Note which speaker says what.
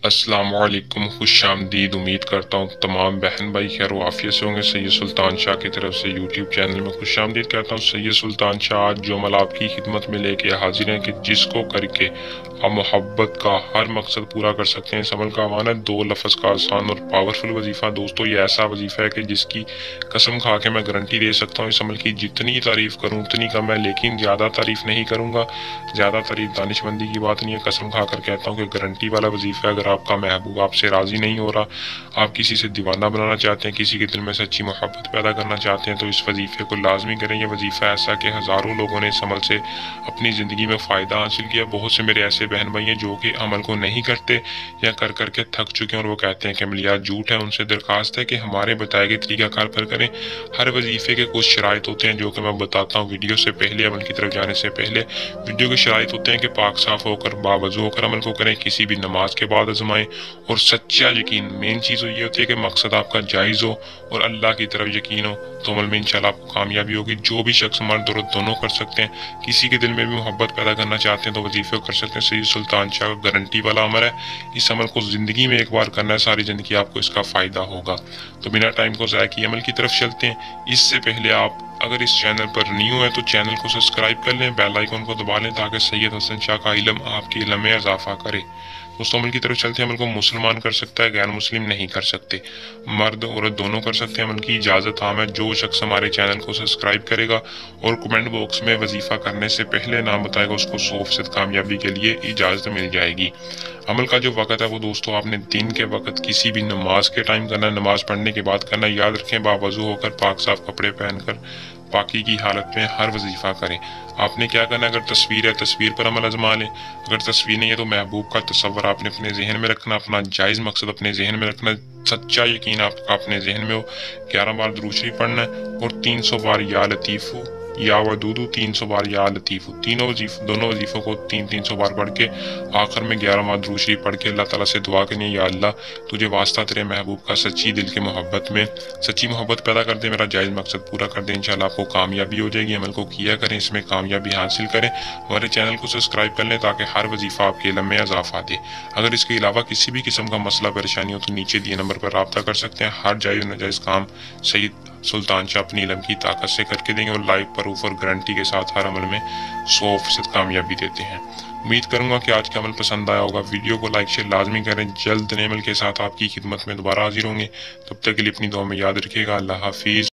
Speaker 1: السلام علیکم، خوش آمدید۔ امید کرتا ہوں تمام بہن بھائی خیر و عافیت سے ہوں گے۔ سید سلطان شاہ کی طرف سے یوٹیوب چینل میں خوش آمدید کرتا ہوں۔ سید سلطان شاہ آج جو عمل آپ کی خدمت میں لے کے حاضر ہیں کہ جس کو کر کے آپ محبت کا ہر مقصد پورا کر سکتے ہیں۔ اس عمل کا عنوان ہے 2 لفظ کا آسان اور پاورفل وظیفہ۔ دوستو، یہ ایسا وظیفہ ہے کہ جس کی قسم کھا کے میں گارنٹی دے سکتا ہوں اس عمل کی جتنی تعریف کروں اتنی کم ہے، لیکن زیادہ تعریف نہیں کروں گا۔ زیادہ تعریف دانش مندی کی بات نہیں ہے، قسم کھا کر کہتا ہوں کہ گارنٹی والا وظیفہ ہے۔ اگر آپ کا محبوب آپ سے راضی نہیں ہو رہا، آپ کسی سے دیوانہ بنانا چاہتے ہیں، کسی کے دل میں سچی محبت پیدا کرنا چاہتے ہیں، تو اس وظیفے کو لازمی کریں۔ یہ وظیفہ ایسا کہ ہزاروں لوگوں نے اس عمل سے اپنی زندگی میں فائدہ حاصل کیا۔ بہت سے میرے ایسے بہن بھائی ہیں جو کہ عمل کو نہیں کرتے یا کر کر کے تھک چکے ہیں اور وہ کہتے ہیں کہ عملیات جھوٹ ہے۔ ان سے درخواست ہے کہ ہمارے بتائے گئے طریقہ کار پر کریں۔ ہر وظیفے کے کچھ شرائط ہوتے ہیں جو کہ میں بتاتا ہوں ویڈیو سے پہلے، عمل کی طرف جانے سے پہلے۔ ویڈیو کے شرائط ہوتے ہیں کہ پاک صاف ہو کر باوضو ہو کر عمل کو کریں، کسی بھی نماز کے بعد آزمائیں، اور سچا یقین۔ مین چیز یہ ہوتی ہے کہ مقصد آپ کا جائز ہو اور اللہ کی طرف یقین ہو، تو عمل میں انشاءاللہ آپ کو کامیابی ہوگی۔ جو بھی شخص مرد عورت دونوں کر سکتے ہیں، کسی کے دل میں بھی محبت پیدا کرنا چاہتے ہیں تو وظیفے کو کر سکتے ہیں۔ سید سلطان شاہ کا گارنٹی والا عمل ہے۔ اس عمل کو زندگی میں ایک بار کرنا ہے، ساری زندگی آپ کو اس کا فائدہ ہوگا۔ تو بنا ٹائم کو ضائع کیے عمل کی طرف چلتے ہیں۔ اس سے پہلے آپ اگر اس چینل پر نیو ہیں تو چینل کو سبسکرائب کر لیں، بیل آئیکن کو دبا لیں تاکہ سید حسن شاہ کا علم آپ کے علم میں اضافہ کرے۔ دوستو، عمل کی طرف چلتے ہیں۔ عمل کو مسلمان کر سکتا ہے، غیر مسلم نہیں کر سکتے۔ مرد عورت دونوں کر سکتے ہیں۔ عمل کی اجازت عام ہے۔ جو شخص ہمارے چینل کو سبسکرائب کرے گا اور کمنٹ باکس میں وظیفہ کرنے سے پہلے نام بتائے گا، اس کو 100% کامیابی کے لیے اجازت مل جائے گی۔ عمل کا جو وقت ہے وہ دوستو آپ نے دن کے وقت کسی بھی نماز کے ٹائم کرنا ہے، نماز پڑھنے کے بعد کرنا ہے۔ یاد رکھیں، باوضو ہو کر پاک صاف کپڑے پہن کر پاکی کی حالت میں ہر وظیفہ کریں۔ آپ نے کیا کرنا ہے، اگر تصویر ہے تصویر پر عمل آزما لیں، اگر تصویر نہیں ہے تو محبوب کا تصور آپ نے اپنے ذہن میں رکھنا، اپنا جائز مقصد اپنے ذہن میں رکھنا، سچا یقین آپ کا اپنے ذہن میں ہو۔ 11 بار درود شریف پڑھنا ہے اور 300 بار یا لطیف یا ودود، 300 بار یا لطیف، دونوں وظیفوں کو 300 بار پڑھ کے آخر میں 11 بار درود شریف پڑھ کے اللہ تعالیٰ سے دعا کرنی ہے، یا اللہ تجھے واسطہ تیرے محبوب کا سچی دل کے محبت میں سچی محبت پیدا کر دے، میرا جائز مقصد پورا کر دے، انشاءاللہ آپ کو کامیابی ہو جائے گی۔ عمل کو کیا کریں، اس میں کامیابی حاصل کریں۔ ہمارے چینل کو سبسکرائب کر لیں تاکہ ہر وظیفہ آپ کے علم میں اضافہ دے۔ اگر اس کے علاوہ کسی بھی قسم کا مسئلہ پریشانی ہو تو نیچے دیے نمبر پر رابطہ کر سکتے ہیں۔ ہر جائز و ناجائز کام سید سلطان شاہ اپنی علم کی طاقت سے کر کے دیں گے اور لائیو پروف اور گارنٹی کے ساتھ ہر عمل میں 100% کامیابی دیتے ہیں۔ امید کروں گا کہ آج کا عمل پسند آیا ہوگا۔ ویڈیو کو لائک شیئر لازمی کریں۔ جلد نئے عمل کے ساتھ آپ کی خدمت میں دوبارہ حاضر ہوں گے۔ تب تک کے لیے اپنی دعا میں یاد رکھیے گا۔ اللہ حافظ۔